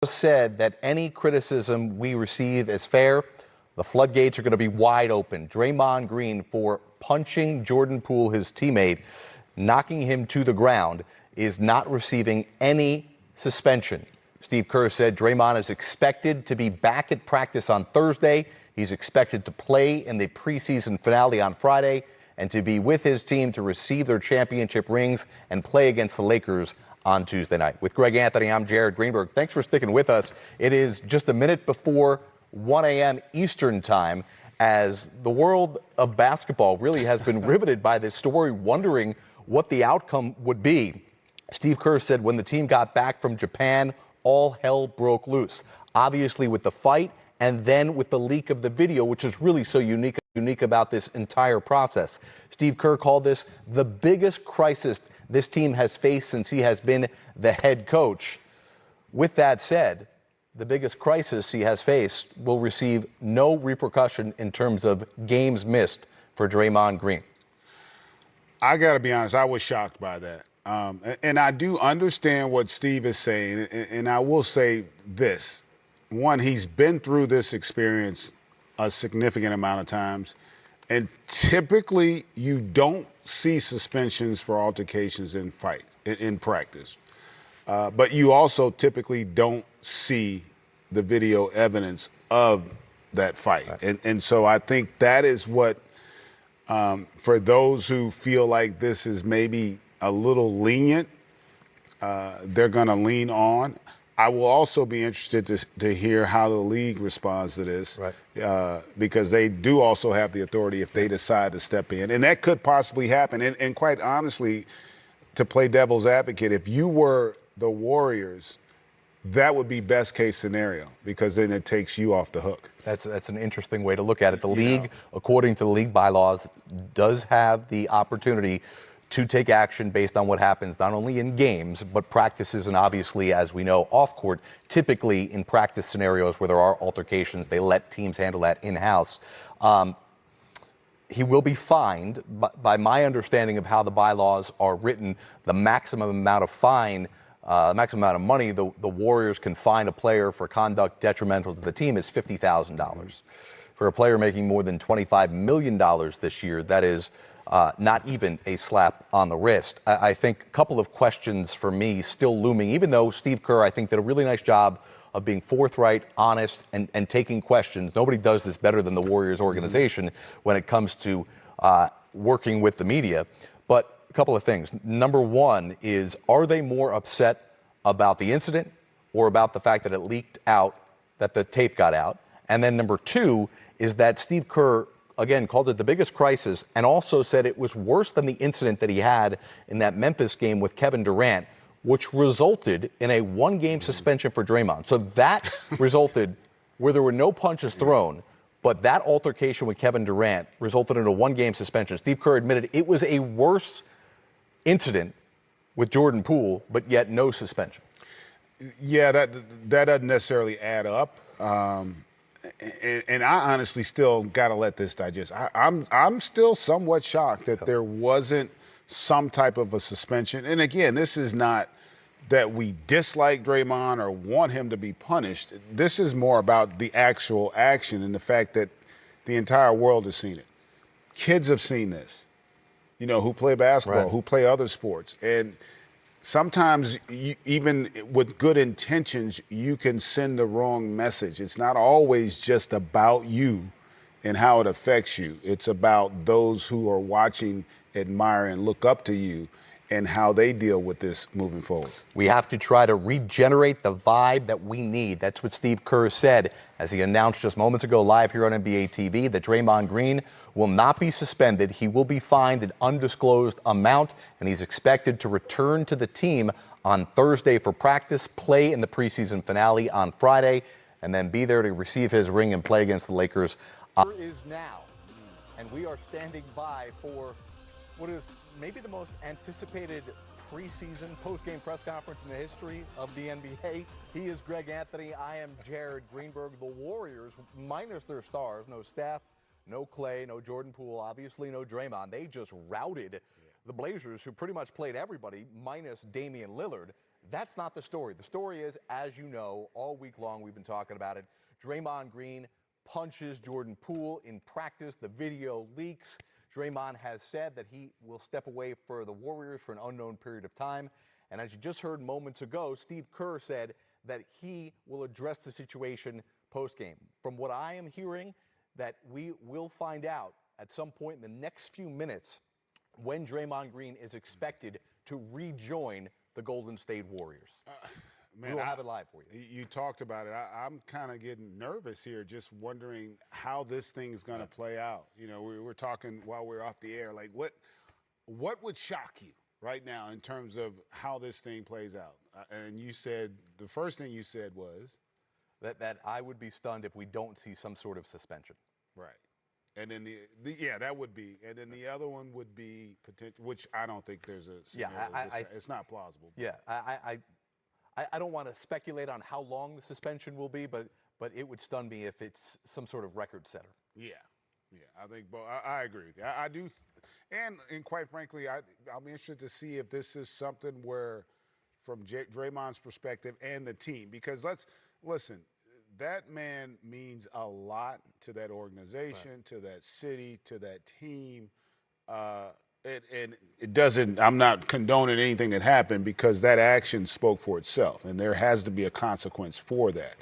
said that any criticism we receive is fair. The floodgates are going to be wide open. Draymond Green, for punching Jordan Poole, his teammate, knocking him to the ground, is not receiving any suspension. Steve Kerr said Draymond is expected to be back at practice on Thursday. He's expected to play in the preseason finale on Friday and to be with his team to receive their championship rings and play against the Lakers on Tuesday night. With Greg Anthony, I'm Jared Greenberg. Thanks for sticking with us. It is just a minute before 1 a.m. Eastern time, as the world of basketball really has been riveted by this story, wondering what the outcome would be. Steve Kerr said when the team got back from Japan, all hell broke loose. Obviously with the fight and then with the leak of the video, which is really so unique about this entire process. Steve Kerr called this the biggest crisis this team has faced since he has been the head coach. With that said, the biggest crisis he has faced will receive no repercussion in terms of games missed for Draymond Green. I got to be honest, I was shocked by that. And I do understand what Steve is saying, and I will say this. One, he's been through this experience a significant amount of times, and typically you don't see suspensions for altercations in fights, in practice. But you also typically don't see the video evidence of that fight. Right. And so I think that is what, for those who feel like this is maybe a little lenient, they're going to lean on. I will also be interested to hear how the league responds to this, right. Because they do also have the authority if they decide to step in. And that could possibly happen. And quite honestly, to play devil's advocate, if you were the Warriors, that would be best case scenario, because then it takes you off the hook. That's an interesting way to look at it. The league, according to the league bylaws, does have the opportunity to take action based on what happens not only in games, but practices, and obviously, as we know, off court. Typically in practice scenarios where there are altercations, they let teams handle that in-house. He will be fined, but by my understanding of how the bylaws are written, the maximum amount of fine, maximum amount of money the Warriors can fine a player for conduct detrimental to the team is $50,000. For a player making more than $25 million this year, that is not even a slap on the wrist. I think a couple of questions for me still looming, even though Steve Kerr, I think, did a really nice job of being forthright, honest, and taking questions. Nobody does this better than the Warriors organization when it comes to working with the media. But a couple of things. Number one is, are they more upset about the incident or about the fact that it leaked out, that the tape got out? And then number two is that Steve Kerr, again, called it the biggest crisis, and also said it was worse than the incident that he had in that Memphis game with Kevin Durant, which resulted in a one-game suspension for Draymond. So that resulted where there were no punches thrown, but that altercation with Kevin Durant resulted in a one-game suspension. Steve Kerr admitted it was a worse incident with Jordan Poole, but yet no suspension. Yeah, that doesn't necessarily add up. And I honestly still got to let this digest. I'm still somewhat shocked that there wasn't some type of a suspension. And again, this is not that we dislike Draymond or want him to be punished. This is more about the actual action and the fact that the entire world has seen it. Kids have seen this, who play basketball, right, who play other sports. And sometimes, even with good intentions, you can send the wrong message. It's not always just about you and how it affects you. It's about those who are watching, admire, and look up to you and how they deal with this moving forward. We have to try to regenerate the vibe that we need. That's what Steve Kerr said as he announced just moments ago live here on NBA TV that Draymond Green will not be suspended. He will be fined an undisclosed amount, and he's expected to return to the team on Thursday for practice, play in the preseason finale on Friday, and then be there to receive his ring and play against the Lakers. Kerr is now, and we are standing by for what is maybe the most anticipated preseason post-game press conference in the history of the NBA. He is Greg Anthony. I am Jared Greenberg. The Warriors, minus their stars, no Steph, no Clay, no Jordan Poole, obviously no Draymond. They just routed the Blazers, who pretty much played everybody minus Damian Lillard. That's not the story. The story is, as you know, all week long we've been talking about it. Draymond Green punches Jordan Poole in practice. The video leaks. Draymond has said that he will step away for the Warriors for an unknown period of time. And as you just heard moments ago, Steve Kerr said that he will address the situation post-game. From what I am hearing, that we will find out at some point in the next few minutes when Draymond Green is expected to rejoin the Golden State Warriors. Man, we'll have it live for you. You talked about it. I'm kind of getting nervous here, just wondering how this thing's going to play out. You know, we were talking while we were off the air, like what would shock you right now in terms of how this thing plays out? And you said, the first thing you said was? That I would be stunned if we don't see some sort of suspension. Right. And then yeah, that would be. And then the other one would be potential, which I don't think there's a scenario. It's not plausible. Yeah, I don't want to speculate on how long the suspension will be, but it would stun me if it's some sort of record setter. Yeah, I think I agree with you. I do, and quite frankly, I'll be interested to see if this is something where, from Draymond's perspective and the team, because listen, that man means a lot to that organization, right, to that city, to that team. And it doesn't, I'm not condoning anything that happened, because that action spoke for itself, and there has to be a consequence for that.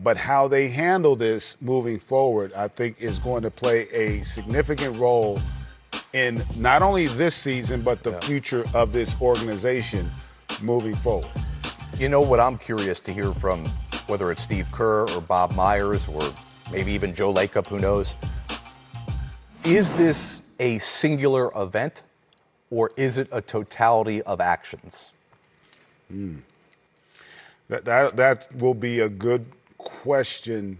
But how they handle this moving forward, I think, is going to play a significant role in not only this season, but the future of this organization moving forward. You know what I'm curious to hear from, whether it's Steve Kerr or Bob Myers or maybe even Joe Lacob, who knows, is this a singular event, or is it a totality of actions? That will be a good question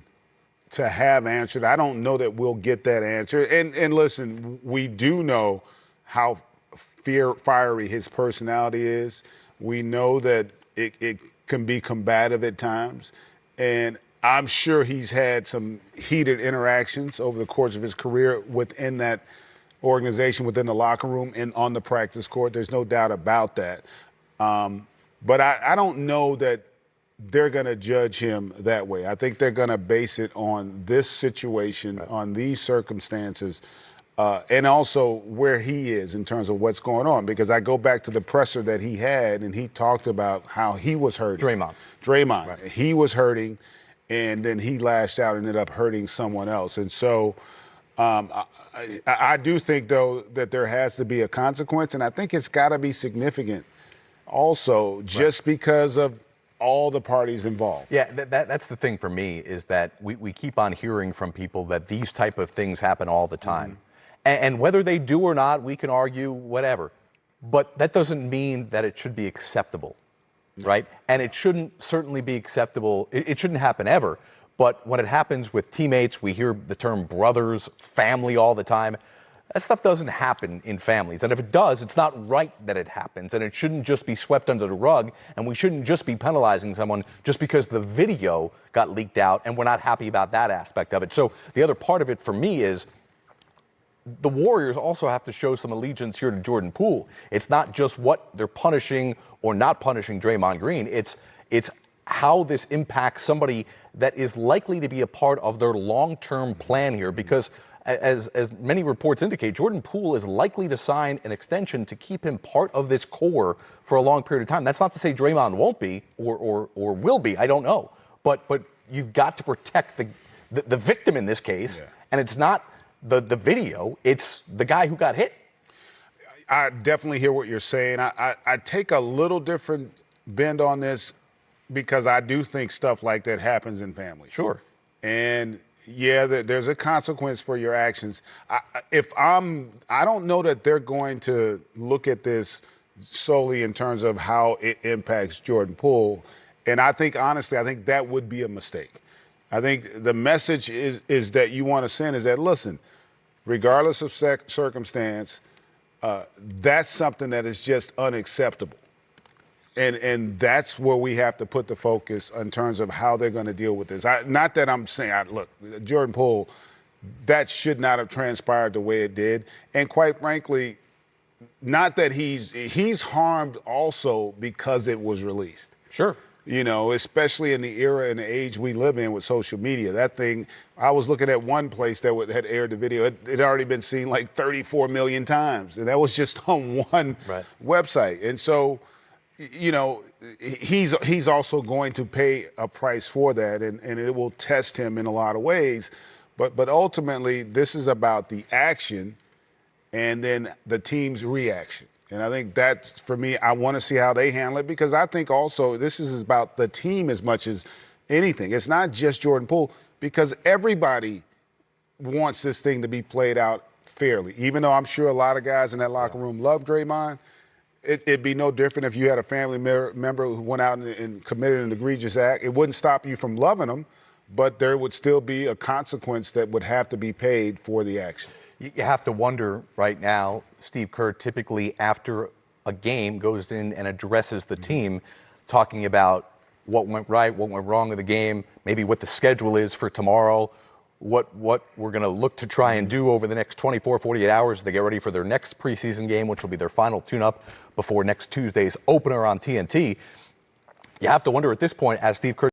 to have answered. I don't know that we'll get that answer. And listen, we do know how fiery his personality is. We know that it can be combative at times. And I'm sure he's had some heated interactions over the course of his career within that organization, within the locker room, and on the practice court. There's no doubt about that. But I don't know that they're going to judge him that way. I think they're going to base it on this situation, right, on these circumstances, and also where he is in terms of what's going on. Because I go back to the presser that he had, and he talked about how he was hurting. Draymond. Right. He was hurting, and then he lashed out and ended up hurting someone else. And so I do think, though, that there has to be a consequence, and I think it's got to be significant also, just because of all the parties involved. Yeah, that's the thing for me, is that we keep on hearing from people that these type of things happen all the time. And whether they do or not, we can argue whatever. But that doesn't mean that it should be acceptable, right? And it shouldn't certainly be acceptable. It shouldn't happen ever. But when it happens with teammates, we hear the term brothers, family all the time. That stuff doesn't happen in families. And if it does, it's not right that it happens. And it shouldn't just be swept under the rug. And we shouldn't just be penalizing someone just because the video got leaked out and we're not happy about that aspect of it. So the other part of it for me is the Warriors also have to show some allegiance here to Jordan Poole. It's not just what they're punishing or not punishing Draymond Green. It's how this impacts somebody that is likely to be a part of their long-term plan here, because as many reports indicate, Jordan Poole is likely to sign an extension to keep him part of this core for a long period of time. That's not to say Draymond won't be or will be. I don't know. But you've got to protect the victim in this case, yeah. And it's not the video, it's the guy who got hit. I definitely hear what you're saying. I take a little different bend on this, because I do think stuff like that happens in families. Sure. And yeah, there's a consequence for your actions. I don't know that they're going to look at this solely in terms of how it impacts Jordan Poole. And I think, honestly, that would be a mistake. I think the message is that you want to send is that, listen, regardless of circumstance, that's something that is just unacceptable. And that's where we have to put the focus in terms of how they're going to deal with this. Not that I'm saying, look, Jordan Poole, that should not have transpired the way it did. And quite frankly, not that he's harmed also because it was released. Sure. You know, especially in the era and the age we live in with social media. That thing, I was looking at one place that had aired the video. It had already been seen like 34 million times. And that was just on one website. And so, you know, he's also going to pay a price for that, and it will test him in a lot of ways. But ultimately, this is about the action and then the team's reaction. And I think that's, for me, I want to see how they handle it, because I think also this is about the team as much as anything. It's not just Jordan Poole, because everybody wants this thing to be played out fairly. Even though I'm sure a lot of guys in that locker room love Draymond, it'd be no different if you had a family member who went out and committed an egregious act. It wouldn't stop you from loving them, but there would still be a consequence that would have to be paid for the action. You have to wonder right now, Steve Kerr typically after a game goes in and addresses the team, talking about what went right, what went wrong in the game, maybe what the schedule is for tomorrow, what we're going to look to try and do over the next 24, 48 hours to get ready for their next preseason game, which will be their final tune-up before next Tuesday's opener on TNT. You have to wonder at this point, as Steve Kerr